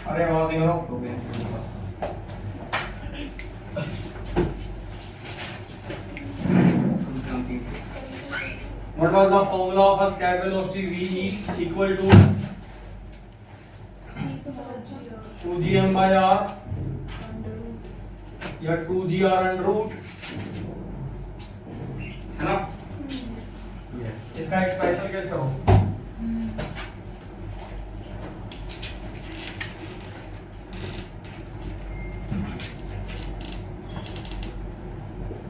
अरे आवाज नहीं करो। What was the formula of a scalar velocity v equal to 2gm by r या 2gr अंडर रूट, है ना? इसका एक्सप्रेशन केस करो।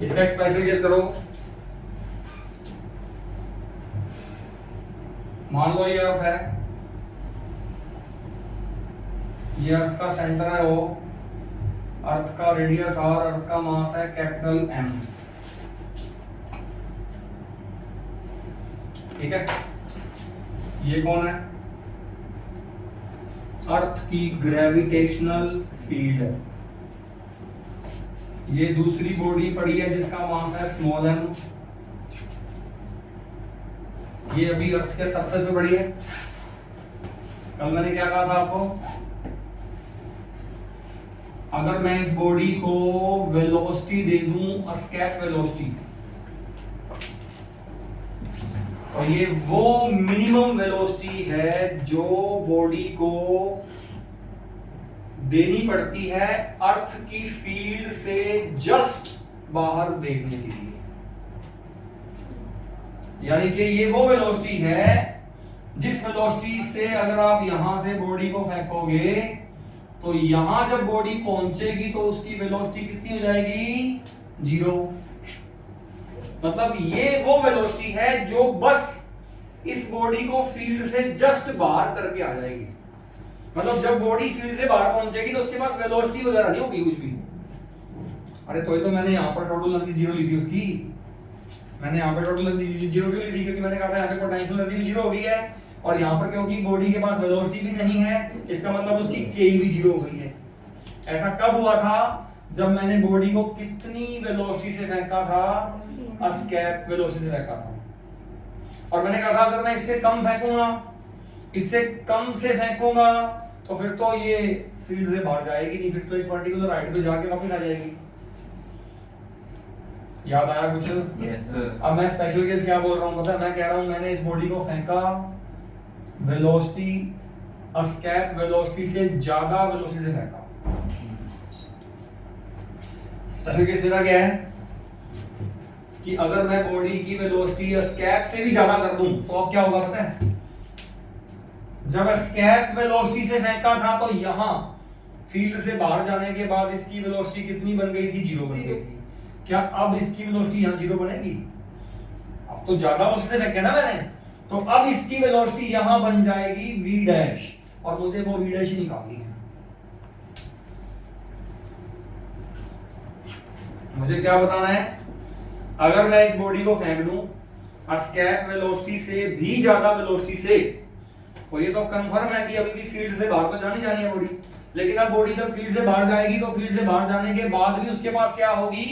इसका एक्सप्रेशन केस करो। मान लो ये अर्थ है, ये अर्थ का सेंटर है O, अर्थ का रेडियस R, अर्थ का मास है कैपिटल M, ठीक है? ये कौन है? अर्थ की ग्रेविटेशनल फील्ड है। ये दूसरी बॉडी पड़ी है जिसका मास है स्मॉल m, ये अभी अर्थ के सरफेस पे पड़ी है। कल मैंने क्या कहा था आपको? अगर मैं इस बॉडी को वेलोसिटी दे दूं एस्केप वेलोसिटी, और ये वो मिनिमम वेलोसिटी है जो बॉडी को देनी पड़ती है अर्थ की फील्ड से जस्ट बाहर देखने के लिए। यानी कि ये वो वेलोसिटी है जिस वेलोसिटी से अगर आप यहां से बॉडी को फेंकोगे तो यहां जब बॉडी पहुंचेगी तो उसकी वेलोसिटी कितनी हो जाएगी? 0। मतलब ये वो वेलोसिटी है जो बस इस बॉडी को फील्ड से जस्ट बाहर करके आ जाएगी। मतलब जब बॉडी फील्ड से बाहर पहुंचेगी तो उसके पास वेलोसिटी वगैरह नहीं होगी कुछ भी। अरे तो मैंने यहां पर टोटल एनर्जी 0 ली थी उसकी। मैंने यहाँ पे टोटल एनर्जी 0 क्यों ली थी? क्योंकि मैंने कहा था यहाँ पे पोटेंशियल एनर्जी भी 0 हो गई है, और यहाँ पर क्योंकि बॉडी के पास वेलोसिटी भी नहीं है, इसका मतलब उसकी के भी 0 हो गई है। ऐसा कब हुआ था? जब मैंने बॉडी को कितनी वेलोसिटी से फेंका था? एस्केप वेलोसिटी से फेंका था। और मैंने कहा था अगर मैं इससे कम फेंकूंगा, इससे कम से फेंकूंगा तो फिर तो ये फील्ड से बाहर जाएगी नहीं, फिर तो एक पर्टिकुलर हाइट पे जाके वापस आ जाएगी। याद आया कुछ? Yes sir. अब मैं स्पेशल केस क्या बोल रहा हूँ पता है? मैं कह रहा हूँ मैंने इस बॉडी को फेंका वेलोसिटी एस्केप वेलोसिटी से ज्यादा वेलोसिटी से फेंका। स्पेशल केस मेरा क्या है कि अगर मैं बॉडी की वेलोसिटी एस्केप से भी ज्यादा कर दूं तो अब क्या होगा पता है? जब एस्केप वेलोसिटी से फेंका था तो यहां फील्ड से बाहर जाने के बाद इसकी वेलोसिटी कितनी बन गई थी? 0 बन गई थी। क्या अब इसकी वेलोसिटी यहां 0 बनेगी? अब तो ज्यादा वेलोसिटी से फेंका ना मैंने, तो अब इसकी वेलोसिटी यहां बन जाएगी v डैश, और मुझे वो v डैश निकालनी है। मुझे क्या बताना है? अगर मैं इस बॉडी को फेंक दूं एस्केप वेलोसिटी से भी ज्यादा वेलोसिटी से, तो ये तो कंफर्म है कि अभी भी फील्ड से बाहर तो जानी जानी है बॉडी, लेकिन अब बॉडी जब फील्ड से बाहर जाएगी तो फील्ड से बाहर जाने के बाद भी उसके पास क्या होगी?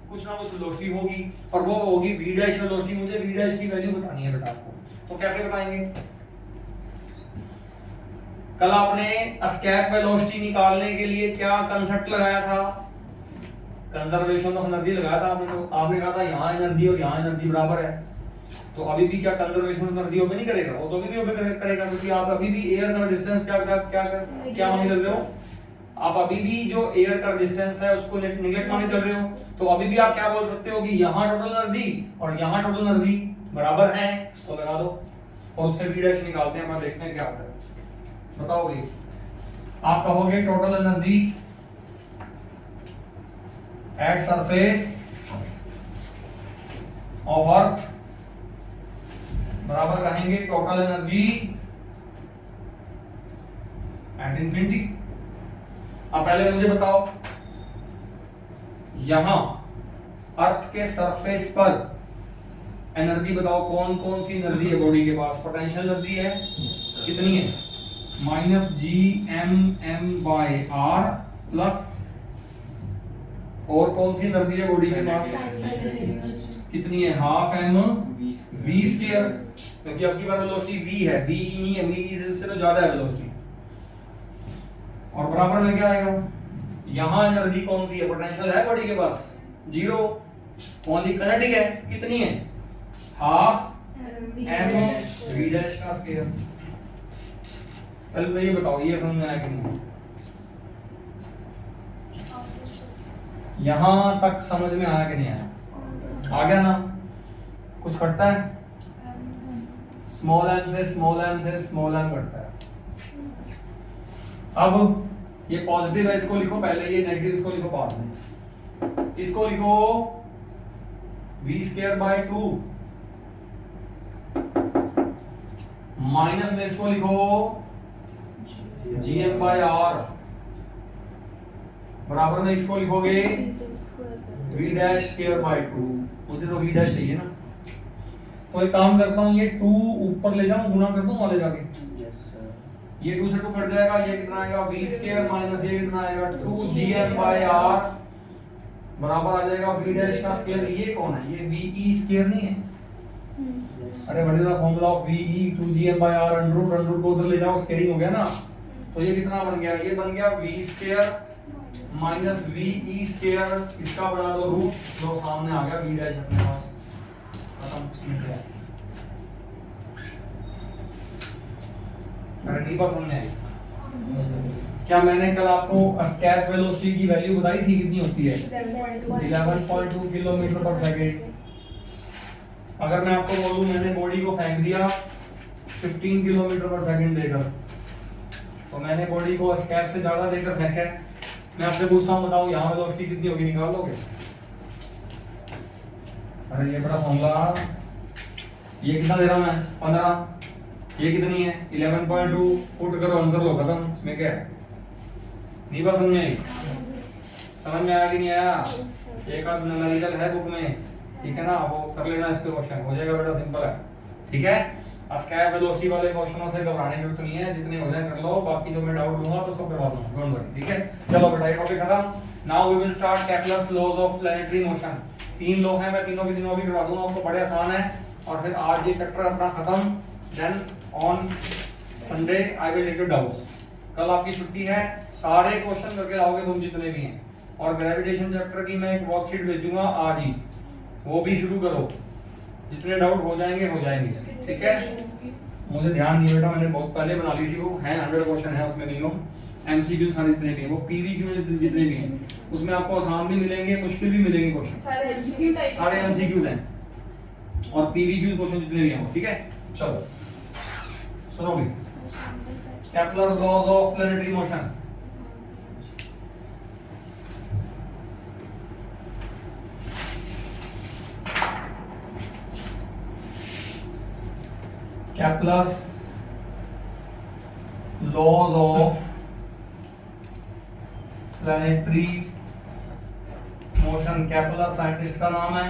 कुछ ना कुछ वेलोसिटी होगी, और वो होगी v डैश वेलोसिटी। मुझे v डैश की वैल्यू बतानी है बेटा आपको, तो कैसे बताएंगे? कल आपने एस्केप वेलोसिटी निकालने के लिए क्या कांसेप्ट लगाया था? कंजर्वेशन ऑफ एनर्जी लगाया था आपने कहा था यहाँ एनर्जी और यहाँ एनर्जी बराबर है। तो अभी भी क्या कंजर्वेशन ऑफ एनर्जी ओबे नहीं करेगा? वो तो अभी भी ओबे करेगा, क्योंकि आप अभी भी एयर का डिस्टेंस क्या मान चल रहे हो? आप अभी भी जो एयर का डिस्टेंस है उसको नेगलेक्ट माने चल रहे हो। तो अभी भी आप क्या बोल सकते हो कि यहाँ टोटल एनर्जी और यहाँ टोटल एनर्जी बराबर है, तो लगा दो और उससे v डैश निकालते हैं। अपन देखते हैं क्या आता है। बताओ भाई, आप कहोगे total energy at surface of earth बराबर रहेंगे टोटल एनर्जी एट इंफिनिटी। अब पहले मुझे बताओ, यहां अर्थ के सरफेस पर एनर्जी बताओ, कौन कौन सी एनर्जी है बॉडी के पास? पोटेंशियल एनर्जी है, कितनी है? -gmm/r प्लस, और कौन सी एनर्जी है बॉडी के पास? कितनी है? ½ m v²। क्योंकि अब की बार वेलोसिटी v है, v e नहीं है, v e से तो ज्यादा है वेलोसिटी। और बराबर में क्या आएगा, यहां एनर्जी कौन सी है, पोटेंशियल है बॉडी के पास, जीरो, ओनली काइनेटिक है, कितनी है, हाफ m v डैश का स्क्वायर। पहले तो ये बताओ, ये समझ में आया कि नहीं, यहां तक समझ में आया कि नहीं आया, आ गया ना, कुछ घटता है, स्मॉल m से स्मॉल m से स्मॉल m घटता है। अब ये पॉजिटिव है, इसको लिखो पहले, ये नेगेटिव इसको लिखो बाद में। इसको लिखो v स्क्वायर बाय 2, माइनस में इसको लिखो gm बाय r, बराबर में इसको लिखोगे v डैश स्क्वायर बाय 2। मुझे तो v डैश चाहिए ना, तो एक काम करता हूं, ये 2 ऊपर ले जाऊं, गुना कर दूं वाले जाके, ये 2 से 2 कट जाएगा, ये कितना आएगा v स्क्वायर माइनस ये कितना आएगा 2gm बाय r, बराबर आ जाएगा v डैश का स्क्वायर। ये कौन है, ये ve स्क्वायर नहीं है, अरे what is the formula of ve 2gm by r, under को उधर ले जाओ, स्क्वायरिंग हो गया ना, तो ये कितना बन गया, ये बन गया v square minus ve square, इसका बना दो रूट, तो सामने आ गया v डैश अपने पास, खत्म, मिल गया। अरे नहीं बस हमने, क्या मैंने कल आपको एस्केप वेलोसिटी की वैल्यू बताई थी, कितनी होती है, 11.2 किलोमीटर पर सेकंड। अगर मैं आपको बोलूं मैंने बॉडी को फेंक दिया 15 किलोमीटर पर सेकंड देकर, तो मैंने बॉडी को एस्केप से ज्यादा देकर फेंका है, मैं आपसे पूछता हूं बताओ यहाँ वेलोसिटी कितनी होगी, निकाल लोगे? अरे ये बड़ा फॉर्मूला, ये कितना दे रहा हूं मैं, 15, ये कितनी है 11.2, पुट करो आंसर लो, खत्म। इसमें क्या है, नहीं बात समझ में आया कि नहीं आया? एक आध न्यूमेरिकल है बुक में, ठीक है ना, वो कर लेना, इस पे क्वेश्चन हो जाएगा, बेटा सिंपल है, ठीक है। एस्केप वेलोसिटी वाले क्वेश्चनों से घबराने की जरूरत नहीं है, जितने हो जाए कर लो, बाकी जो मैं डाउट लूंगा तो सब करवा दूंगा, डोंट वरी, ठीक है। चलो बेटा ये टॉपिक खत्म। Now we will start Kepler's laws of planetary motion. 3 law हैं, मैं तीनों के तीनों भी करवा दूंगा, आपको बड़े आसान है। और फिर आज ये चैप्टर अपना खत्म, then on Sunday I will take your doubts. कल आपकी छुट्टी है, सारे क्वेश्चन करके लाओगे तुम जितने भी हैं, और ग्रेविटेशन चैप्टर की मैं एक वर्कशीट भेजूंगा आज ही, वो भी शुरू करो, जितने डाउट हो जाएंगे, ठीक है। मुझे ध्यान नहीं बेटा, मैंने बहुत पहले बना ली थी, वो है 100 क्वेश्चन है उसमें, मिनिमम एमसीक्यू सारे जितने भी हैं, वो पीवीक्यू जितने भी हैं, उसमें आपको आसान भी मिलेंगे, मुश्किल भी मिलेंगे क्वेश्चन, सारे एमसीक्यूज हैं, और पीवीक्यू क्वेश्चन जितने भी हैं, ठीक है। चलो सुनो भी, Kepler's laws of planetary motion. Kepler's laws of planetary motion। Kepler scientist का नाम है।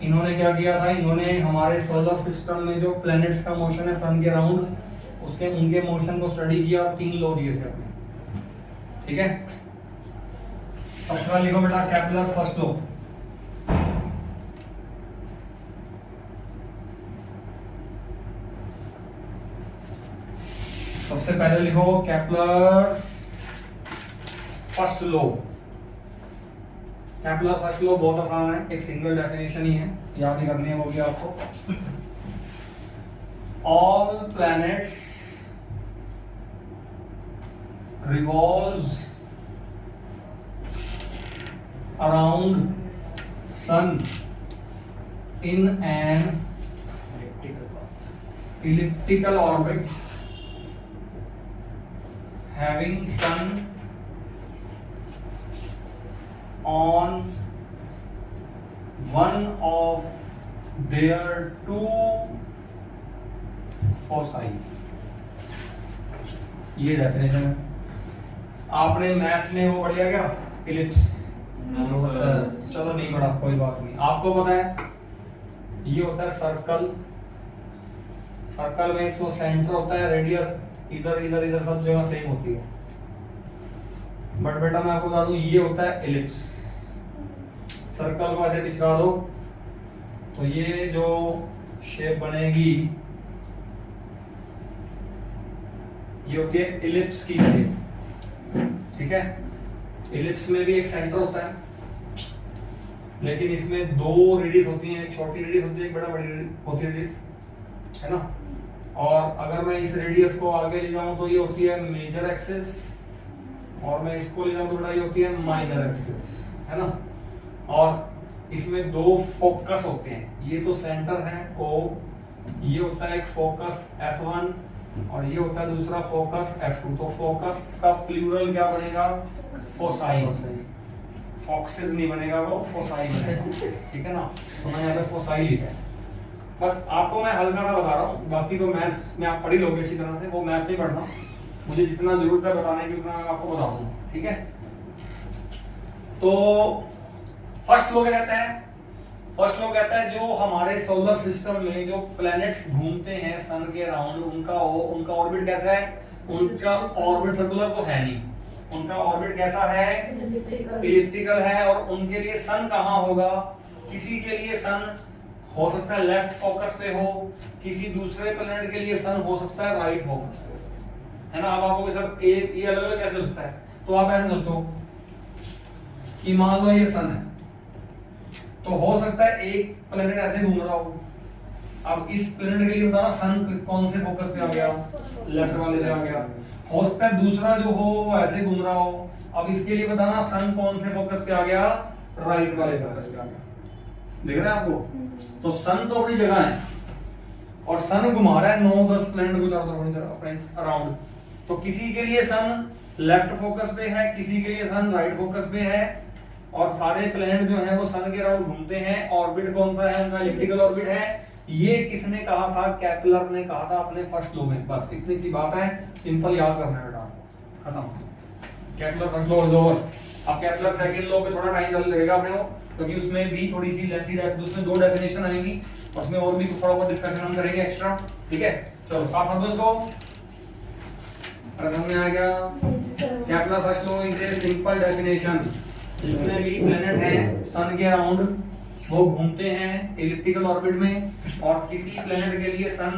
इन्होंने क्या किया था, इन्होंने हमारे सोलर सिस्टम में जो प्लैनेट्स का मोशन है सन के अराउंड, उसके उनके मोशन को स्टडी किया और 3 लॉ दिए थे अपने, ठीक है। सबसे पहले लिखो बेटा केपलर फर्स्ट लॉ। सबसे पहले लिखो Kepler's first law. Kepler first law बहुत आसान है, एक सिंगल डेफिनेशन ही है, याद ही करनी है वो भी आपको। All planets revolves around sun in an elliptical orbit having sun on one of their 2 foci। ये डेफिनेशन है। आपने मैथ्स में वो पढ़ लिया क्या, इलिप्स? चलो नहीं पढ़ा, कोई बात नहीं। आपको पता है ये होता है सर्कल, सर्कल में तो सेंटर होता है, रेडियस इधर इधर इधर सब जगह सेम होती है, बट बेटा मैं आपको बता दूं ये होता है एलिप्स। सर्कल को ऐसे पिचका दो तो ये जो शेप बनेगी, ये होती है इलिप्स की शेप। ठीक है, इलिप्स में भी एक सेंटर होता है, लेकिन इसमें दो रेडियस होती हैं, एक छोटी रेडियस होती है, एक बड़ी होती है रेडियस, है ना। और अगर मैं इस रेडियस को आगे ले जाऊं तो ये होती है मेजर एक्सिस, और मैं इसको ले जाऊं तो बेटा ये होती है माइनर एक्सिस, है ना। और इसमें दो फोकस होते हैं, ये तो सेंटर है O, ये होता है एक फोकस F1 और ये होता है दूसरा फोकस F2। तो फोकस का प्लूरल क्या बनेगा? फोसाई। फोकसेस नहीं बनेगा, वो फोसाई बनेगा। ठीक है ना, तो मैं यहाँ पे फोसाई लिखा है। बस आपको मैं हल्का सा बता रहा हूँ, बाकी तो मैथ्स में आप पढ़ ही लोगे अच्छी तरह से, वो मैथ नहीं पढ़ना, मुझे जितना जरूरत है बताने की उतना मैं आपको बता दूंगा। ठीक है, तो फर्स्ट लॉ क्या कहता है? फर्स्ट लॉ कहता है जो हमारे सोलर सिस्टम में जो प्लैनेट्स घूमते हैं सन के अराउंड, उनका ऑर्बिट कैसा है? उनका ऑर्बिट सर्कुलर तो है नहीं, उनका ऑर्बिट कैसा है? इलिप्टिकल है। और उनके लिए सन कहाँ होगा? किसी के लिए सन हो सकता है लेफ्ट फोकस पे हो, किसी दूसरे प्लैनेट के लिए सन हो सकता है राइट फोकस पे, है ना। अब आपको सर ये अलग अलग कैसे लगता है? तो आप ऐसे सोचो कि मान लो ये सन है, तो हो सकता है एक प्लैनेट ऐसे घूम रहा हो। अब इस प्लैनेट के लिए बताना सन कौन से फोकस पे आ गया? लेफ्ट वाले पे आ गया। हो सकता है दूसरा जो हो वो ऐसे घूम रहा हो, अब इसके लिए बताना सन कौन से फोकस पे आ गया? राइट वाले फोकस पे आ गया। दिख रहा है आपको? तो सन तो अपनी जगह है और सन घुमा रहा है 9-10 प्लैनेट को चारों तरफ अपने अराउंड। तो किसी के लिए सन लेफ्ट फोकस पे है, किसी के लिए सन राइट फोकस पे है, और सारे प्लैनेट जो हैं वो सन के अराउंड घूमते हैं। ऑर्बिट कौन सा है? उनका इलिप्टिकल ऑर्बिट है। ये किसने कहा था? केपलर ने कहा था अपने फर्स्ट लॉ में। बस इतनी सी बात है, सिंपल याद करना है बेटा आपको, खत्म। Kepler first law is over. अब केपलर सेकंड लॉ पे थोड़ा टाइम चल लगेगा अपने को, क्योंकि उसमें भी थोड़ी सी लेंथी उसमें दो डेफिनेशन आएंगी, उसमें और भी थोड़ा बहुत डिस्कशन हम करेंगे एक्स्ट्रा। ठीक है, चलो साफ कर दो इसको। समझ में आ गया? Kepler first law is a simple definition. जितने भी प्लैनेट हैं सन के अराउंड वो घूमते हैं इलिप्टिकल ऑर्बिट में, और किसी प्लैनेट के लिए सन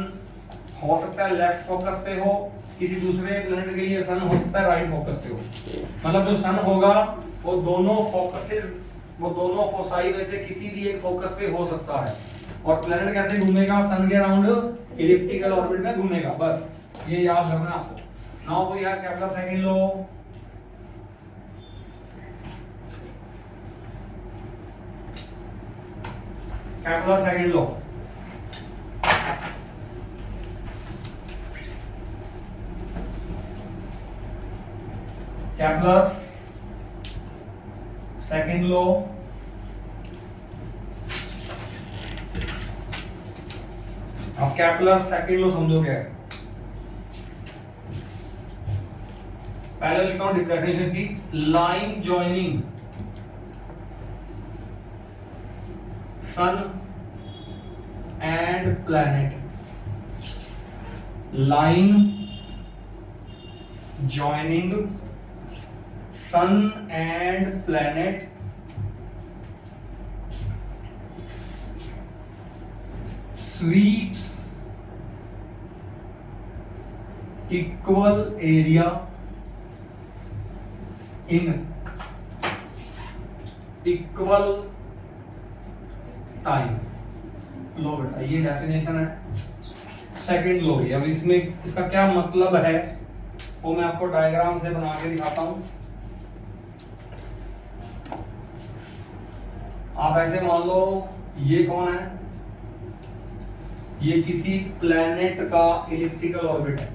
हो सकता है लेफ्ट फोकस पे हो, किसी दूसरे प्लैनेट के लिए सन हो सकता है राइट फोकस पे हो। मतलब जो सन होगा वो दोनों फोकसेस, वो दोनों फोसाई में से किसी भी एक फोकस पे हो सकता है। और प्लैनेट कैसे घूमेगा? सन के अराउंड इलिप्टिकल ऑर्बिट में घूमेगा। बस ये याद रखना आपको। Now we have Kepler second law. Kepler second law, Kepler second law अब केपलर सेकंड लॉ समझो क्या है? पहले लिखता हूं डेफिनेशन की। Line joining sun and planet, line joining sun and planet sweeps equal area in equal time। लो बेटा ये डेफिनेशन है सेकंड लो। अब इसमें इसका क्या मतलब है वो मैं आपको डायग्राम से बना के दिखाता हूं। आप ऐसे मान लो ये कौन है? ये किसी प्लैनेट का इलिप्टिकल ऑर्बिट है,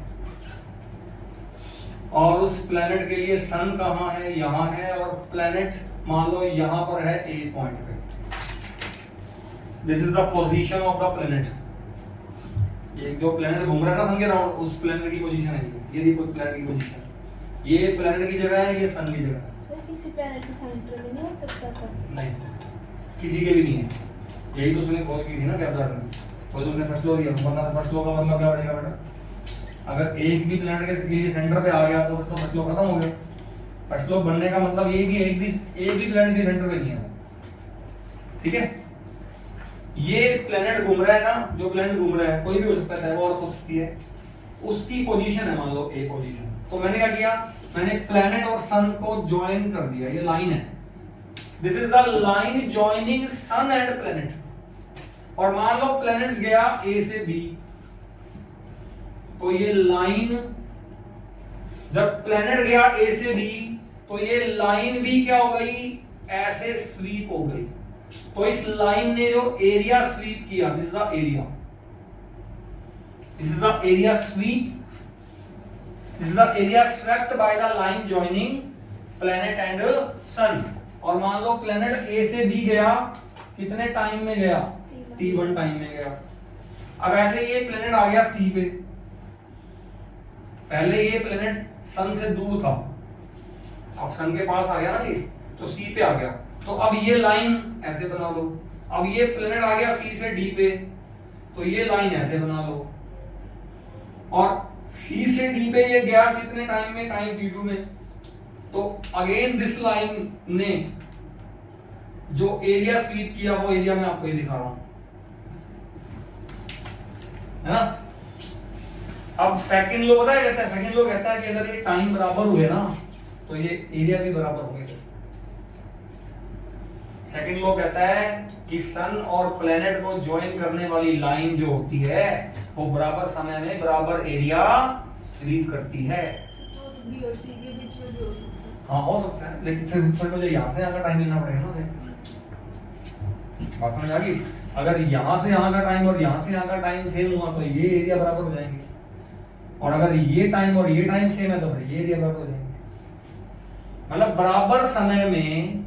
और उस प्लैनेट के लिए सन कहाँ है? यहाँ है, और प्लैनेट मान लो यहाँ पर है ए पॉइंट पे। This is the position of the planet. ये जो प्लैनेट घूम रहा है ना सन के अराउंड, उस प्लैनेट की पोजीशन है ये देखो प्लैनेट की पोजीशन। ये प्लैनेट की जगह है, ये सन की जगह है। सर किसी प्लैनेट के सेंटर में नहीं हो सकता सर? नहीं, किसी के भी नहीं है। यही तो उसने खोज की थी ना केपलर ने, तो उसने फर्स्ट लॉ दिया। वरना फर्स्ट लॉ का मतलब क्या बनेगा बेटा? अगर एक भी प्लैनेट के लिए सेंटर पे आ गया तो फर्स्ट लॉ खत्म हो गया। फर्स्ट लॉ बनने का मतलब ये कि एक भी प्लैनेट के सेंटर पे नहीं है। ठीक है, ये प्लेनेट घूम रहा है ना, जो प्लेनेट घूम रहा है कोई भी हो सकता है, वो अर्थ हो सकती है, उसकी पोजीशन है मान लो ए पोजीशन। तो मैंने क्या किया, मैंने प्लेनेट और सन को ज्वाइन कर दिया, ये लाइन है, this is the line joining sun and planet. और मान लो प्लेनेट गया ए से बी, तो ये लाइन, जब प्लेनेट गया ए से बी तो ये लाइन भी क्या हो गई, ऐसे स्वीप हो गई। तो इस लाइन ने जो एरिया स्वीप किया, this is the area, this is the area sweep, this is the area swept by the line joining planet and sun. और मान लो प्लेनेट ए से बी गया, कितने टाइम में गया, t1 टाइम में गया। अब ऐसे ये प्लेनेट आ गया सी पे, पहले ये प्लेनेट सन से दूर था, अब सन के पास आ गया ना ये, तो सी पे आ गया। तो अब ये लाइन ऐसे बना लो, अब ये प्लेनेट आ गया सी से डी पे, तो ये लाइन ऐसे बना लो, और सी से डी पे ये गया कितने टाइम में, टाइम t2 में। तो अगेन दिस लाइन ने जो एरिया स्वीप किया, वो एरिया मैं आपको ये दिखा रहा हूं, है ना। अब सेकंड लो पता है कहता है, सेकंड लो कहता है कि अगर ये टाइम बराबर हुए ना तो ये एरिया भी बराबर होंगे। सेकंड लॉ कहता है कि सन और प्लेनेट को ज्वाइन करने वाली लाइन जो होती है वो बराबर समय में बराबर एरिया स्वीप करती है। तो बी और सी के बीच में भी हो सकता है। हाँ हो सकता है, लेकिन फिर मुझे यहाँ से यहाँ का टाइम लेना पड़ेगा ना। बात समझ आ गई। अगर यहाँ से यहाँ का टाइम और यहाँ से यहाँ का टाइम सेम हुआ तो ये एरिया बराबर हो जाएंगे, और अगर ये टाइम और ये टाइम सेम है तो फिर ये एरिया बराबर हो जाएंगे। मतलब बराबर समय में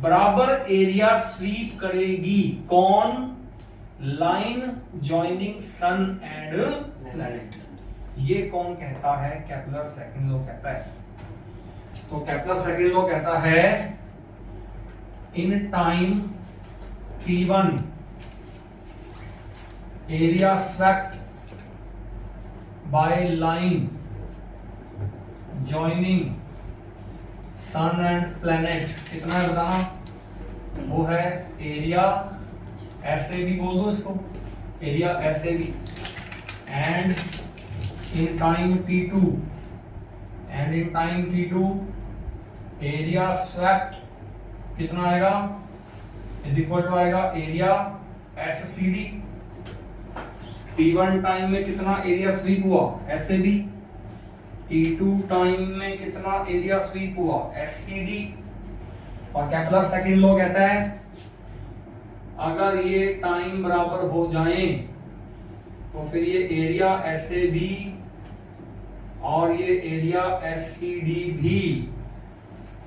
बराबर एरिया स्वीप करेगी कौन, line joining sun and planet. ये कौन कहता है, केपलर सेकंड लॉ कहता है। तो केपलर सेकंड लॉ कहता है in time t1 area swept by line joining sun and planet कितना है बताना, वो है एरिया ऐसे भी बोल दो इसको, एरिया ऐसे भी, and in time t2 and in time t2 area swept कितना आएगा, इज इक्वल टू आएगा एरिया SCD। t1 टाइम में कितना एरिया स्वीप हुआ SAB, t2 टाइम में कितना एरिया स्वीप हुआ SCD। और केपलर सेकंड लॉ कहता है अगर ये टाइम बराबर हो जाए तो फिर ये एरिया SAB और ये एरिया SCD भी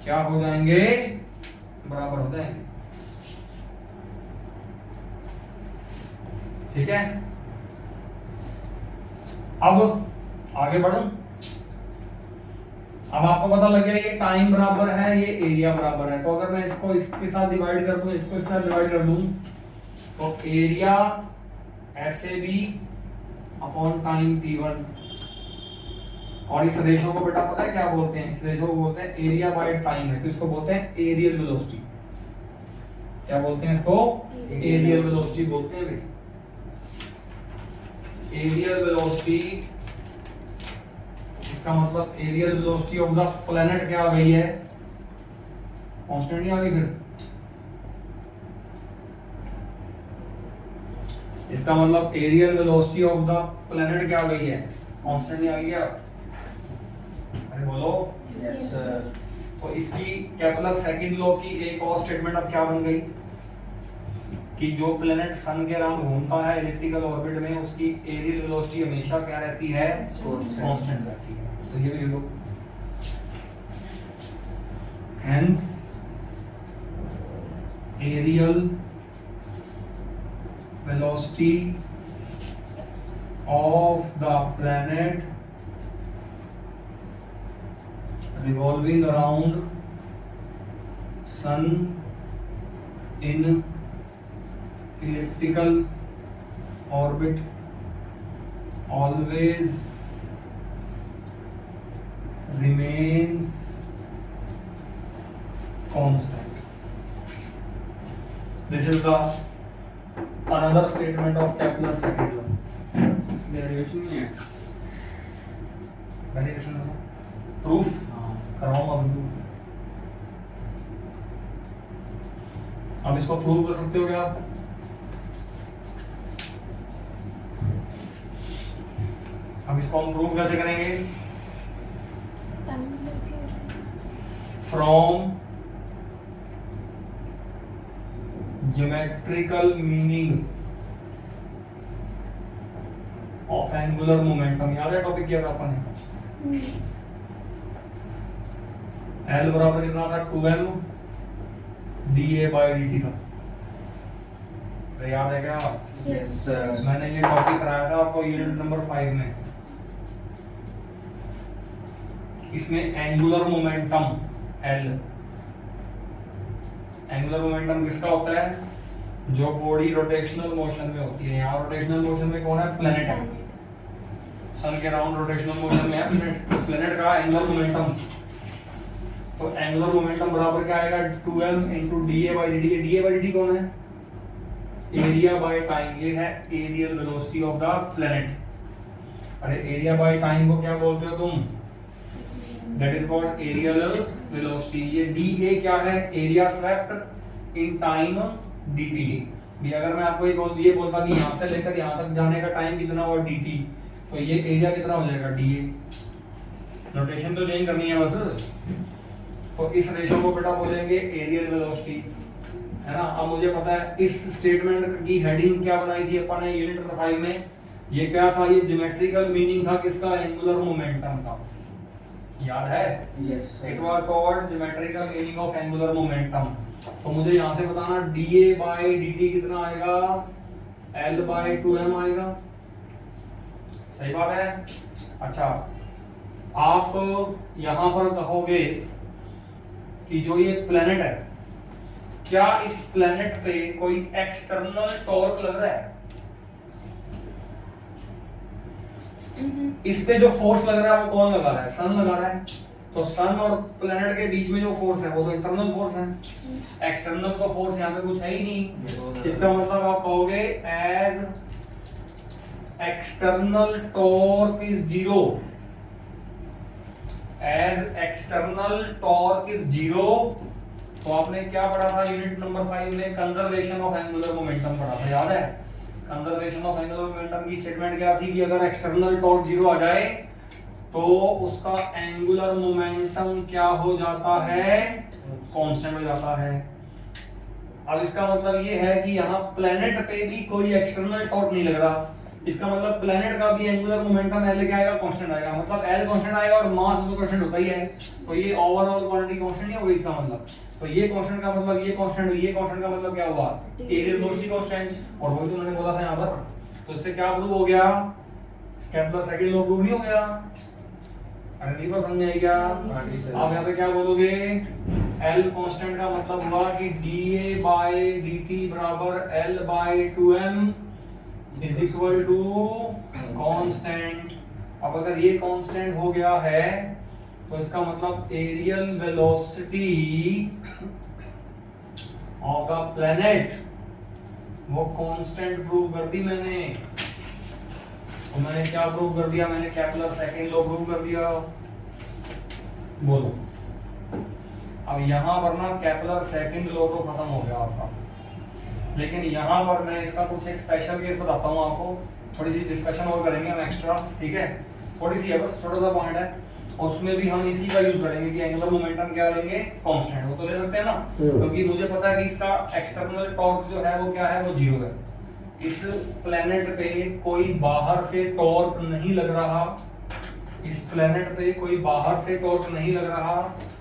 क्या हो जाएंगे, बराबर हो जाएंगे। ठीक है, अब आगे बढ़ूं। अब आपको पता लग गया ये टाइम बराबर है, ये एरिया बराबर है। तो अगर मैं इसको इसके साथ डिवाइड कर दूं, इसको इसके साथ डिवाइड कर दूं, तो area SAB upon time t1, और इस रेशो को बेटा पता है क्या बोलते हैं, इस रेशो को बोलते हैं एरिया बाय टाइम है, तो इसको बोलते हैं एरियल वेलोसिटी। क्या बोलते हैं इसको, एरियल वेलोसिटी बोलते हैं भाई। एरियल वेलोसिटी, इसका मतलब areal velocity of the planet क्या आ गई है, कांस्टेंट नहीं आ गई फिर। इसका मतलब areal velocity of the planet क्या आ गई है, कांस्टेंट नहीं आ गई क्या, अरे बोलो यस सर। तो इसकी केपलर सेकंड लॉ की एक और स्टेटमेंट अब क्या बन गई कि जो प्लेनेट सन के अराउंड घूमता है इलेक्ट्रिकल ऑर्बिट में, उसकी एरियल वेलोसिटी हमेशा क्या रहती है, कांस्टेंट रहती है। तो ये भी लिखो, hence areal velocity of the planet revolving around sun in elliptical orbit always remains constant. This is the another statement of Kepler second law. Derivation नहीं है। डेरिवेशन प्रूफ कराऊंगा अभी। अब इसको प्रूव कर सकते हो क्या आप? अब इसको हम प्रूव कैसे करेंगे? From geometrical meaning of angular momentum. याद है टॉपिक किया था अपन ने? L बराबर कितना था? 2m dA by dt था। तो याद है क्या? Yes sir. मैंने ये टॉपिक कराया था आपको यूनिट नंबर 5 में। इसमें angular momentum L, angular momentum किसका होता है? जो बॉडी रोटेशनल मोशन में होती है। यहाँ रोटेशनल मोशन में कौन है? प्लेनेट है। सन के राउंड रोटेशनल मोशन में है प्लेनेट। तो प्लेनेट का एंगुलर मोमेंटम, तो एंगुलर मोमेंटम बराबर क्या आएगा? 2m into dA by dt। dA by dt कौन है? Area by time. ये है areal velocity of the planet. अरे एरिया बाय टाइम को क्या बोलते हो तुम? That is called areal velocity. ये dA क्या है? Area swept in time dt। भी अगर मैं आपको ये बोलता कि यहाँ से लेकर यहाँ तक जाने का टाइम कितना हुआ dt, तो ये एरिया कितना हो जाएगा? dA। नोटेशन तो चेंज करनी है बस। तो इस रेशो को बेटा बोलेंगे एरियल वेलोसिटी, है ना। अब मुझे पता है इस स्टेटमेंट की हेडिंग क्या बनाई थी अपन ने यूनिट नंबर 5 में? ये क्या था? ये ज्योमेट्रिकल मीनिंग था किसका? एंगुलर मोमेंटम का। याद है? Yes sir. It was called geometrical meaning of angular momentum. तो मुझे यहाँ से बताना dA by dt कितना आएगा? L by 2m आएगा। सही बात है। अच्छा, आप यहाँ पर कहोगे कि जो ये प्लेनेट है, क्या इस प्लेनेट पे कोई एक्सटर्नल टॉर्क लग रहा है? इस पे जो फोर्स लग रहा है वो कौन लगा रहा है? सन लगा रहा है। तो सन और प्लेनेट के बीच में जो फोर्स है वो तो इंटरनल फोर्स है। एक्सटर्नल तो फोर्स यहाँ पे कुछ है ही नहीं। इसका मतलब आप कहोगे as external torque is zero, as external torque is zero. तो आपने क्या पढ़ा था यूनिट नंबर 5 में? कंजर्वेशन ऑफ एंगुलर मोमेंटम पढ़ा था, याद है? कंजर्वेशन ऑफ एंगुलर मोमेंटम की स्टेटमेंट क्या थी कि अगर एक्सटर्नल टॉर्क जीरो आ जाए तो उसका एंगुलर मोमेंटम क्या हो जाता है? कांस्टेंट हो जाता है। अब इसका मतलब ये है कि यहाँ प्लेनेट पे भी कोई एक्सटर्नल टॉर्क नहीं लग रहा। इसका मतलब प्लेनेट का भी एंगुलर मोमेंटम L क्या आएगा? कांस्टेंट आएगा। मतलब L कांस्टेंट आएगा और मास तो कांस्टेंट होता ही है। तो ये ओवरऑल क्वांटिटी कांस्टेंट नहीं होगी इसका मतलब। तो ये कांस्टेंट का मतलब ये कांस्टेंट, ये कांस्टेंट का मतलब क्या हुआ? Areal velocity constant. और वही तो मैंने बोला था यहाँ पर। तो इससे क्या प्रूव हो गया? कैप्लर सेकंड लॉ प्रूव नहीं हो गया? अरे नहीं समझ में आई क्या? आप यहाँ पे क्या बोलोगे? L कांस्टेंट का मतलब हुआ कि dA by dt बराबर L by 2m is equal to constant. अब अगर ये कांस्टेंट हो गया है तो इसका मतलब areal velocity of the planet वो कांस्टेंट प्रूव कर दी मैंने। तो मैंने क्या प्रूव कर दिया? मैंने कैप्लर सेकंड लॉ प्रूव कर दिया। बोलो। अब यहां पर ना कैप्लर सेकंड लॉ तो खत्म हो गया आपका, लेकिन यहाँ पर मैं इसका कुछ एक स्पेशल केस बताता हूँ आपको। थोड़ी सी डिस्कशन और करेंगे हम एक्स्ट्रा, ठीक है? थोड़ी सी है बस, छोटा सा पॉइंट है। और उसमें भी हम इसी का यूज करेंगे कि एंगुलर मोमेंटम क्या लेंगे? कांस्टेंट। वो तो ले सकते हैं ना, क्योंकि मुझे पता है कि इसका एक्सटर्नल टॉर्क जो है वो क्या है? वो जीरो है। इस प्लेनेट पे कोई बाहर से टॉर्क नहीं लग रहा। इस प्लेनेट पे कोई बाहर से टॉर्क नहीं लग रहा।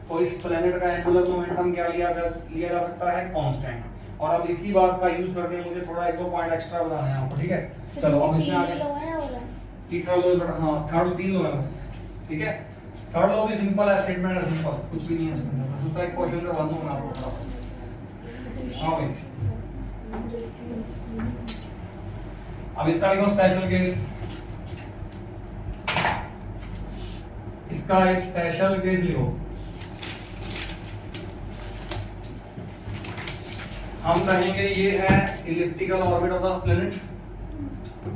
तो इस प्लेनेट का एंगुलर मोमेंटम क्या लिया जा सकता है? कांस्टेंट। और अब इसी बात का यूज करके मुझे थोड़ा एक दो पॉइंट एक्स्ट्रा बताने हैं आपको, ठीक है? चलो अब इसमें आगे तीसरा लॉ, हाँ थर्ड 3 लॉ है बस, ठीक है? थर्ड लॉ भी सिंपल है, स्टेटमेंट है सिंपल, कुछ भी नहीं है इसमें। बस उसका एक क्वेश्चन करवा दूं मैं आपको। हाँ भाई, अब इसका लिखो स्पेशल केस। इसका एक स्पेशल केस लिखो। हम कहेंगे ये है elliptical orbit of the planet.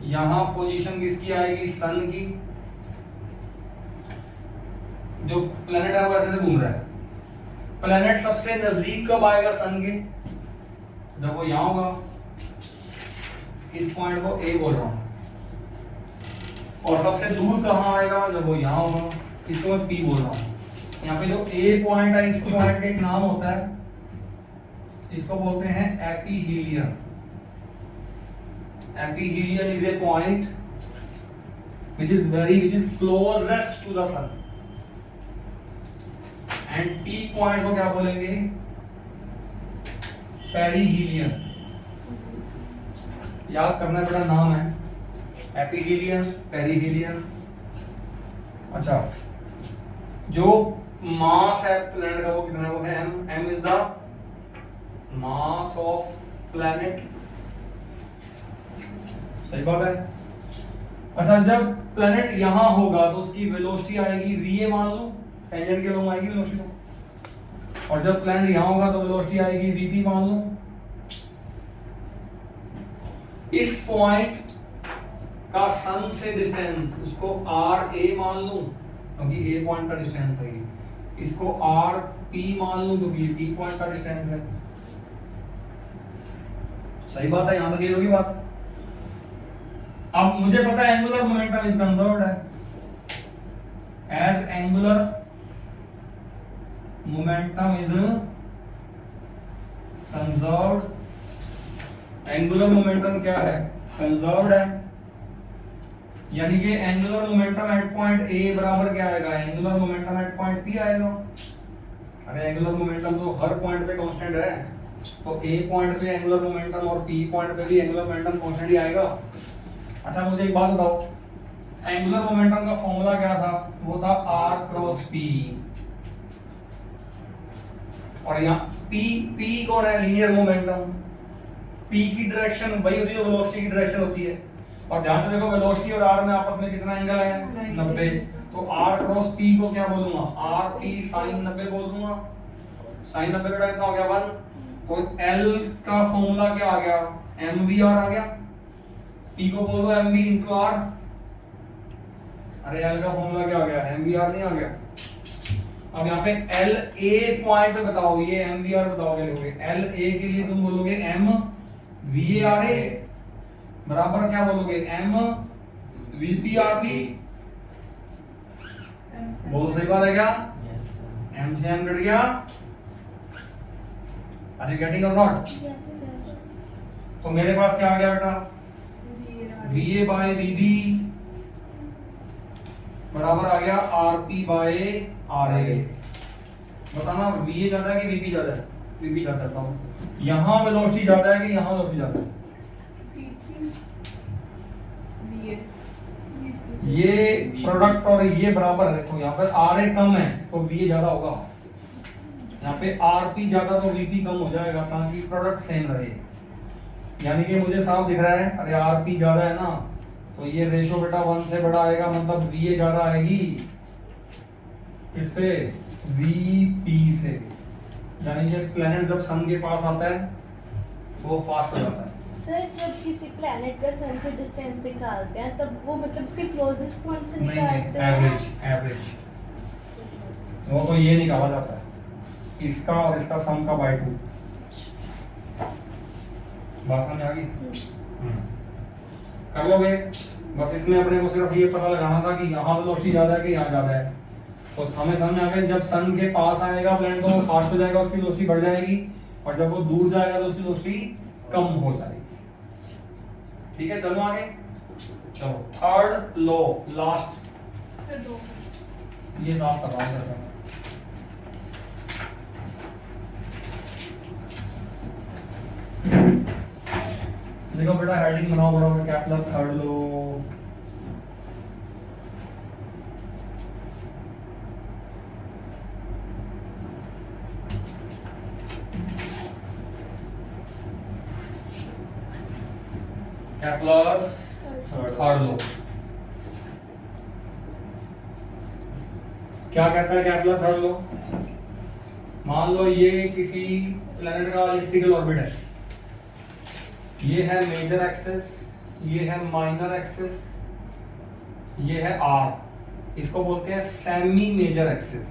यहां पोजीशन किसकी आएगी? सन की। जो प्लेनेट है वो ऐसे से घूम रहा है। प्लेनेट सबसे नजदीक कब आएगा सन के? जब वो यहां होगा। इस पॉइंट को ए बोल रहा हूं। और सबसे दूर कहां आएगा? जब वो यहां होगा। इसको मैं पी बोल रहा हूं। यहाँ पे जो ए पॉइंट है, इस पॉइंट का एक नाम होता है, इसको बोलते हैं aphelion. Aphelion is a point which is closest to the sun. And P point को क्या बोलेंगे? पेरीहीलियन। याद करना बड़ा नाम है, एपीहीलियन, पेरीहीलियन। अच्छा, जो मास है प्लैनेट का वो कितना है? वो है m। m is the mass of planet. सही बात है। अच्छा, जब प्लैनेट यहां होगा तो उसकी वेलोसिटी आएगी va मान लो, टेंजेंट के लोग आएगी वेलोसिटी तो। और जब प्लैनेट यहां होगा तो वेलोसिटी आएगी vp मान लो। इस पॉइंट का सन से डिस्टेंस उसको ra मान लूं क्योंकि a पॉइंट का डिस्टेंस है। इसको rp मान लूं क्योंकि p पॉइंट का डिस्टेंस है। सही बात है, यहां तक ये होगी बात। अब मुझे पता है एंगुलर मोमेंटम इज कंजर्व्ड है। As angular momentum is conserved. Angular momentum क्या है? कंजर्व्ड है। यानी कि angular momentum at point A बराबर क्या आएगा? Angular momentum at point P आएगा। अरे एंगुलर मोमेंटम तो हर पॉइंट पे कांस्टेंट है, तो ए पॉइंट पे एंगुलर मोमेंटम और पी पॉइंट पे भी एंगुलर मोमेंटम कांस्टेंट ही आएगा। अच्छा, मुझे एक बात बताओ, एंगुलर मोमेंटम का फॉर्मूला क्या था? वो था r क्रॉस p। और यहाँ p कौन है? Linear momentum. p की डायरेक्शन वही होती है जो वेलोसिटी की डायरेक्शन होती है। और ध्यान से देखो, वेलोसिटी और r में आपस में कितना एंगल है? 90। तो r क्रॉस p को क्या बोलूंगा? rp sin 90 बोल दूंगा। sin 90 बेटा कितना हो गया? 1। तो l का फॉर्मूला क्या आ गया? mvr आ गया। p को बोल दो mv into r। अरे l का फॉर्मूला क्या आ गया? mvr नहीं आ गया। अब यहाँ पे l a पॉइंट पे बताओ, ये mvr बताओ क्या लिखोगे? l a के लिए तुम बोलोगे m var a बराबर क्या बोलोगे? m vp rp। बोलो सही बात है क्या? m से m कट गया। आर यू गेटिंग और नॉट? Yes sir. तो मेरे पास क्या आ गया बेटा? va बाय vb बराबर आ गया rp बाय ra। बताना va ज्यादा है कि vp ज्यादा है? vp ज्यादा है। तो यहां वेलोसिटी ज्यादा है कि यहां वेलोसिटी ज्यादा है? ये प्रोडक्ट और ये बराबर है। देखो यहाँ पर ra कम है तो va ज्यादा होगा, यहाँ पे rp ज्यादा तो vp कम हो जाएगा ताकि प्रोडक्ट सेम रहे। यानी कि मुझे साफ दिख रहा है, अरे rp ज्यादा है ना, तो ये रेशो बेटा 1 से बड़ा आएगा, मतलब va ज्यादा आएगी किससे? vp से। यानी कि प्लेनेट जब सन के पास आता है वो फास्ट हो जाता है। सर, जब किसी प्लैनेट का सन से डिस्टेंस निकालते हैं तब वो मतलब उसके क्लोजेस्ट पॉइंट से निकालते हैं? एवरेज वो तो ये निकाला जाता है, इसका और इसका सम का बाय 2। बात समझ आ गई? कर लोगे? बस इसमें अपने को सिर्फ ये पता लगाना था कि यहाँ वेलोसिटी ज्यादा है कि यहाँ ज्यादा है। तो हमें समझ आ गया, जब सन के पास आएगा प्लेनेट तो फास्ट हो जाएगा, उसकी वेलोसिटी बढ़ जाएगी, और जब वो दूर जाएगा तो उसकी वेलोसिटी कम हो जाएगी। ठीक है, चलो आगे। चलो थर्ड लॉ, लास्ट। सर, 2 ये साफ कर रहा हूँ। देखो बेटा, हेडिंग बनाओ बराबर, कैपलर third law. Kepler's third law क्या कहता है? कैपलर थर्ड लॉ, मान लो ये किसी प्लेनेट का इलिप्टिकल ऑर्बिट है, ये है मेजर एक्सिस, ये है माइनर एक्सिस, ये है आर। इसको बोलते हैं semi major axis.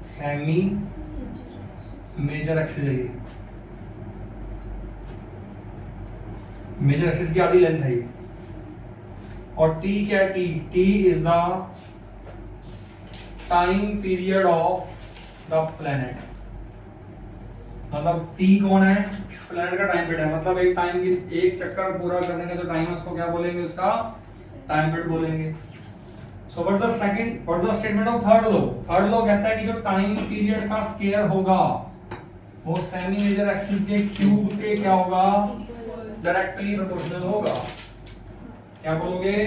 Semi major axis है ये। मेजर एक्सिस की आधी लेंथ है ये। और टी क्या है? T is the time period of the planet. मतलब टी कौन है? प्लेनेट का टाइम पीरियड है। मतलब एक टाइम की एक चक्कर पूरा करने का जो टाइम है उसको क्या बोलेंगे? उसका टाइम पीरियड बोलेंगे। So what is the second, what is the statement of third law? Third law कहता है कि जो टाइम पीरियड का स्क्वायर होगा वो सेमी मेजर एक्सिस के क्यूब के क्या होगा? डायरेक्टली प्रोपोर्शनल होगा। क्या बोलोगे?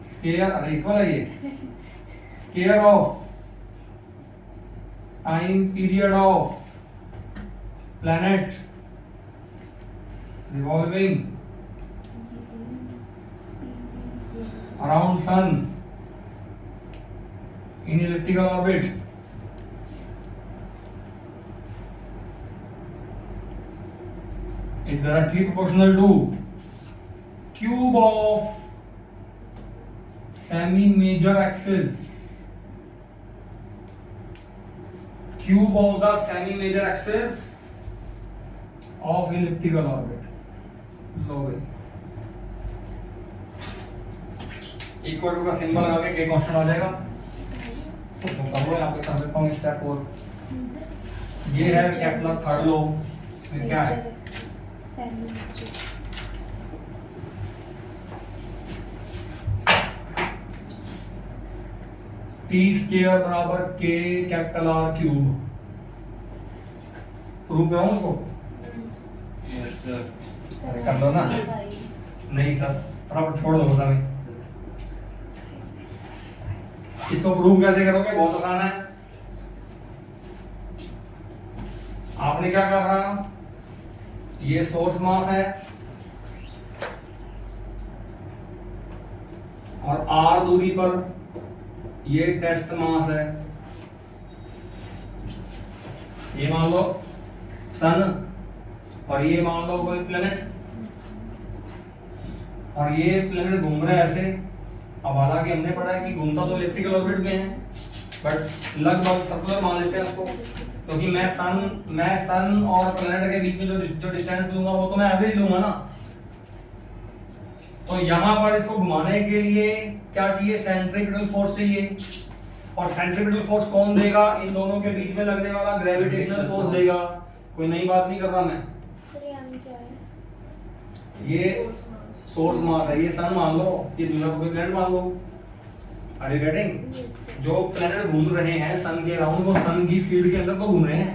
स्क्वायर, अरे इक्वल है ये। Square of time period of planet revolving around sun in elliptical orbit is directly proportional to cube of semi major axis, cube of the semi major axis of elliptical orbit। लो भाई, equal to का symbol लगा के k constant आ जाएगा। तो करो यहाँ पे कर सकता हूँ स्टेप और ये है केपलर थर्ड लॉ। में क्या है? टी स्क्वायर बराबर k capital R cube. Prove कराऊं उसको? अरे कर लो ना। नहीं सर, फटाफट छोड़ दो भाई। इसको प्रूव कैसे करोगे? बहुत आसान है। आपने क्या कहा? ये सोर्स मास है और r दूरी पर ये टेस्ट मास है। ये मान लो सन और ये मान लो कोई प्लेनेट, और ये प्लेनेट घूम रहा है ऐसे। अब हालांकि हमने पढ़ा है कि घूमता तो इलेक्ट्रिकल ऑर्बिट में है, बट लगभग सर्कुलर मान लेते हैं उसको, क्योंकि मैं सन और प्लेनेट के बीच में जो डिस्टेंस लूंगा वो तो मैं एवरेज लूंगा ना। तो यहाँ पर इसको घुमाने के लिए क्या चाहिए? सेंट्रीपिटल फोर्स चाहिए। और सेंट्रीपिटल फोर्स कौन देगा? इन दोनों के बीच में लगने वाला ग्रेविटेशनल फोर्स देगा। कोई नई बात नहीं कर रहा मैं। ये सोर्स मास है, ये सन मान लो, ये दूसरा कोई प्लैनेट मान लो। Are you getting? जो प्लैनेट घूम रहे हैं सन के अराउंड, वो सन की फील्ड के अंदर तो घूम रहे हैं।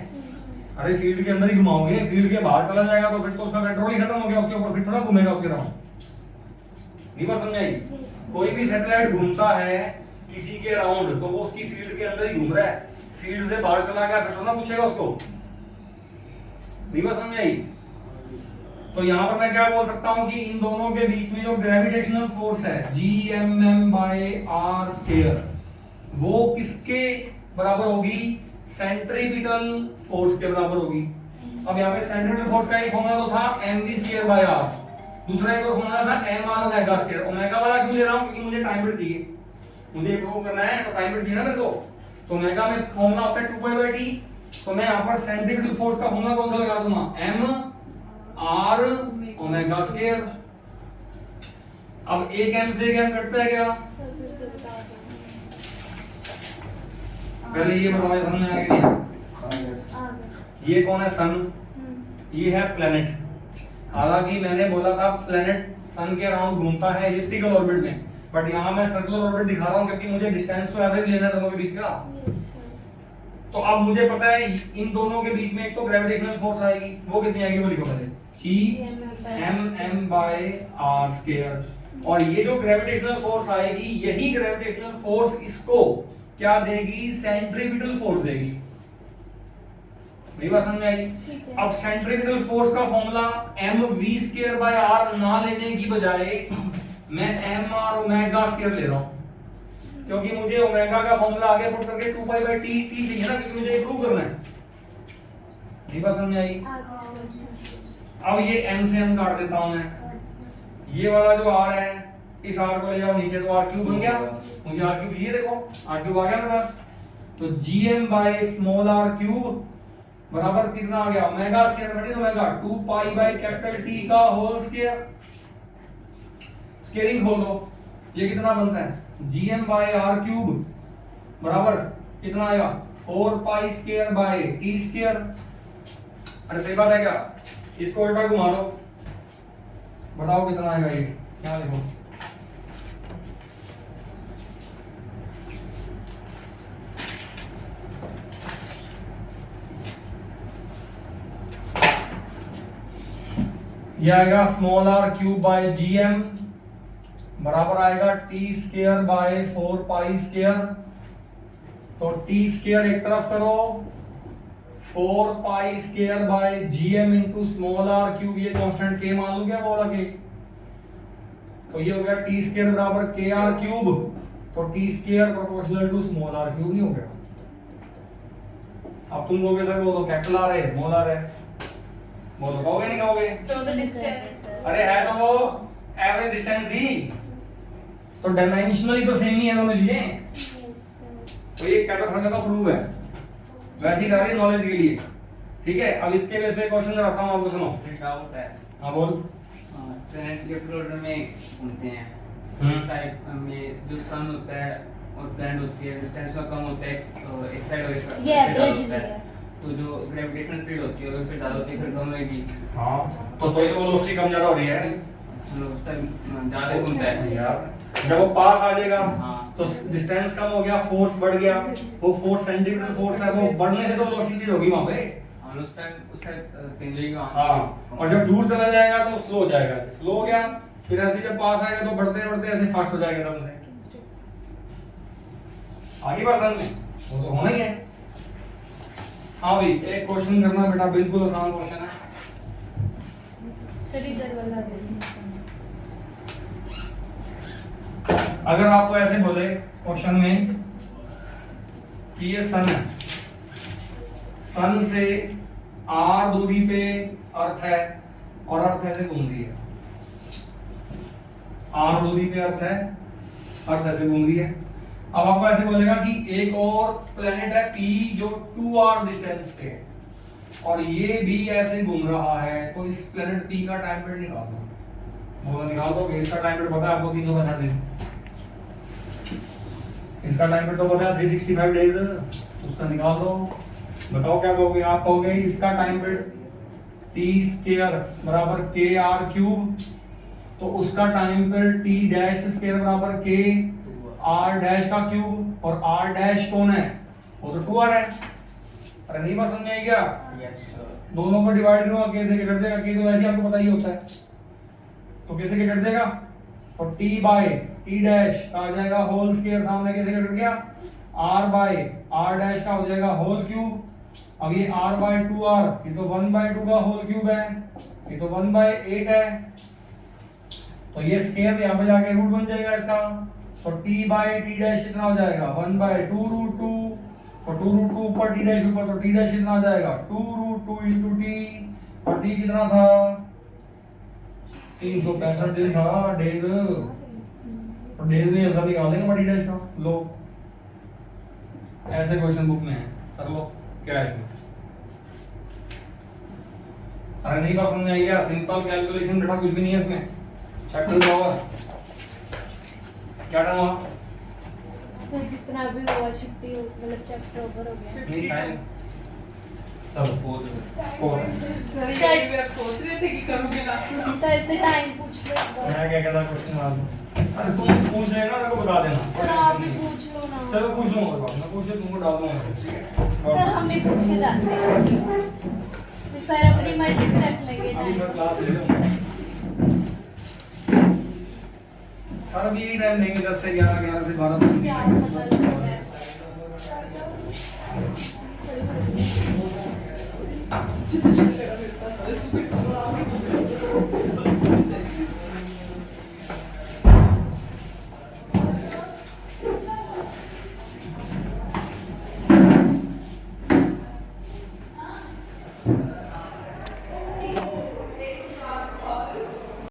अरे फील्ड के अंदर ही घुमाओगे, फील्ड के बाहर चला जाएगा तो फिर तो उसका कंट्रोल ही खत्म हो गया उसके ऊपर, फिर थोड़ा घूमेगा उसके अराउंड। नहीं बात समझ आई? कोई भी सैटेलाइट घूमता है किसी के अराउंड तो वो उसकी फील्ड के अंदर ही घूम रहा है। फील्ड से बाहर चला गया फिर तो ना पूछेगा उसको। नहीं बात समझ आई? तो यहाँ पर मैं क्या बोल सकता हूँ कि इन दोनों के बीच में जो ग्रेविटेशनल फोर्स है Gmm/r², वो किसके बराबर होगी? सेंट्रीपिटल फोर्स के बराबर होगी। अब यहाँ पे सेंट्रीपिटल फोर्स का एक फॉर्मूला तो था mv²/r, दूसरा एक और फॉर्मूला था mr²। ओमेगा वाला क्यों ले रहा हूँ? क्योंकि मुझे टाइम पीरियड चाहिए, मुझे प्रूव करना है तो टाइम पीरियड चाहिए ना मेरे को। तो ओमेगा में फॉर्मूला होता है 2π/t। तो मैं यहाँ पर सेंट्रीपिटल फोर्स का फॉर्मूला कौन सा लगा दूंगा? mr²। अब एक m से एक m कटता है क्या? पहले ये बताओ समझ में आ गया? ये कौन है? सन। ये है प्लेनेट। हालांकि मैंने बोला था प्लेनेट सन के अराउंड घूमता है इलिप्टिकल ऑर्बिट में, बट यहाँ मैं सर्कुलर ऑर्बिट दिखा रहा हूँ क्योंकि मुझे डिस्टेंस तो एवरेज लेना है दोनों के बीच का। तो अब मुझे पता है इन दोनों के बीच में एक तो ग्रेविटेशनल फोर्स आएगी, वो कितनी आएगी वो लिखो पहले, Gmm/r²। और ये जो ग्रेविटेशनल फोर्स आएगी, यही ग्रेविटेशनल फोर्स इसको क्या देगी? सेंट्रीपिटल फोर्स देगी। मेरी बात समझ में आई? अब सेंट्रीपिटल फोर्स का फॉर्मूला mv²/r ना लेने की बजाय मैं mr²² ले रहा हूं, क्योंकि मुझे ओमेगा का फॉर्मूला आगे पुट करके 2π/t चाहिए ना, क्योंकि मुझे प्रूव करना है। नहीं बात समझ में आई? अब ये m से m काट देता हूं मैं, ये वाला जो r है इस r को ले जाओ नीचे तो r क्यूब बन गया, मुझे r क्यूब ये देखो r क्यूब आ गया मेरे पास। तो gm by small r cube बराबर कितना आ गया, ओमेगा स्क्वायर बटे omega 2 pi by capital T का होल स्क्वायर। स्क्वायरिंग खोल दो, ये कितना बनता है, gm बाय r क्यूब बराबर कितना आएगा 4 pi square by t square. अरे सही बात है क्या, इसको उल्टा घुमा दो, बताओ कितना आएगा ये, क्या लिखो, ये आएगा small r cube by gm बराबर आएगा t square by 4 pi square. तो t स्क्वायर एक तरफ करो, 4 pi square by gm into small r cube, ये कांस्टेंट k मान लो क्या बोला k, तो ये हो गया t स्क्वायर बराबर kr क्यूब। तो t square proportional to small r cube नहीं हो गया। अब तुम कहोगे सर वो तो कैपिटल r है स्मॉल r है, वो तो कहोगे नहीं कहोगे? So the distance. अरे है तो वो एवरेज डिस्टेंस ही, तो डायमेंशनली तो सेम ही है दोनों चीजें। तो ये कैटाथर्मल का प्रूफ है, वैसे ही करा रही नॉलेज के लिए, ठीक है। अब इसके बेस पे क्वेश्चन कराता हूं आपको, सुनो। एक डाउट है, हां बोल। प्लैनेट्स के ऑर्डर में घूमते हैं, टाइप में जो सन होता है और प्लैनेट होती है, डिस्टेंस का कम होता है एक साइड और एक साइड ये एवरेज होता है, तो जो ग्रेविटेशनल फील्ड होती है वो उससे ज्यादा होती है, फिर कम होगी। हां तो कोई तो वेलोसिटी कम ज्यादा हो रही है, चलो उस टाइम ज्यादा घूमता है यार। जब वो पास आ जाएगा हाँ। तो डिस्टेंस कम हो गया, फोर्स बढ़ गया, वो फोर्स सेंटीमीटर फोर्स है, वो बढ़ने से तो वेलोसिटी होगी वहां पे। और उस टाइम तेज होगी वहां। हाँ, और जब दूर चला जाएगा तो स्लो हो जाएगा, स्लो हो गया, फिर ऐसे जब पास आएगा तो बढ़ते बढ़ते ऐसे फास्ट हो जाएगा एकदम से। आगे बढ़ समझ में, वो तो होना ही है। हाँ भाई एक क्वेश्चन करना बेटा, बिल्कुल आसान क्वेश्चन है। सर इधर वाला दे। अगर आपको ऐसे बोले क्वेश्चन में कि ये सन है, सन से r दूरी पे अर्थ है और अर्थ ऐसे घूम रही है, r दूरी पे अर्थ है, अर्थ ऐसे घूम रही है। अब आपको ऐसे बोलेगा कि एक और प्लेनेट है p जो 2r डिस्टेंस पे है और ये भी ऐसे घूम रहा है, तो इस प्लेनेट p का टाइम पीरियड निकाल दो। वो निकाल दो, इसका टाइम पीरियड पता है आपको 365 दिन, इसका टाइम पीरियड तो पता है 365 डेज, तो उसका निकाल दो। बताओ क्या कहोगे आप, कहोगे इसका टाइम पीरियड t स्क्वायर बराबर kr क्यूब, तो उसका time period t dash square बराबर k r डैश का क्यूब, और r डैश कौन है, वो तो 2r है। अरे नहीं बात समझ में आई क्या? Yes sir. दोनों को डिवाइड करूंगा, k से कट जाएगा, k तो वैसे ही आपको पता ही होता है, तो k से कट जाएगा, तो t बाय t डैश का आ जाएगा होल स्क्वायर, सामने k से कट गया, r बाय r डैश का हो जाएगा होल क्यूब। अब ये r बाय 2r, ये तो 1 बाय 2 का होल क्यूब है, ये तो 1 बाय 8 है, तो ये स्क्वायर यहाँ पे जाके रूट बन जाएगा इसका, तो t बाय t डैश कितना हो जाएगा 1 बाय 2 रूट 2, तो 2 रूट 2 ऊपर t डैश ऊपर, तो t डैश कितना आ जाएगा 2 रूट 2 इनटू t, और t कितना था 365 दिन था डेज, तो डेज में आंसर निकाल देंगे बड़ी डैश का। लो ऐसे क्वेश्चन बुक में है, कर लो क्या है इसमें। अरे नहीं बात समझ में आई क्या? सिंपल कैलकुलेशन बेटा, कुछ भी नहीं है इसमें। चैप्टर ओवर, क्या टाइम हुआ? तो जितना भी हुआ छुट्टी हो, मतलब चैप्टर ओवर हो गया। नहीं टाइम, चलो बहुत सर ये भी आप सोच रहे थे कि करोगे ना। सर से टाइम पूछ लो एक बार। मैं क्या कहता क्वेश्चन मार दूं। अरे तुम पूछ लेना, मेरे को बता देना। सर आप भी पूछ लो ना। चलो पूछ लूंगा, कोई बात नहीं, पूछ ले, तुमको डाल दूंगा, ठीक है। सर हम भी पूछ के जाते हैं, फिर सर अपनी मर्जी से रख लेंगे अभी सर टाइम। क्लास ले लूंगा। सर अभी यही टाइम देंगे 10 से 11, 11 से 12 से। क्या पता लगता है। कुछ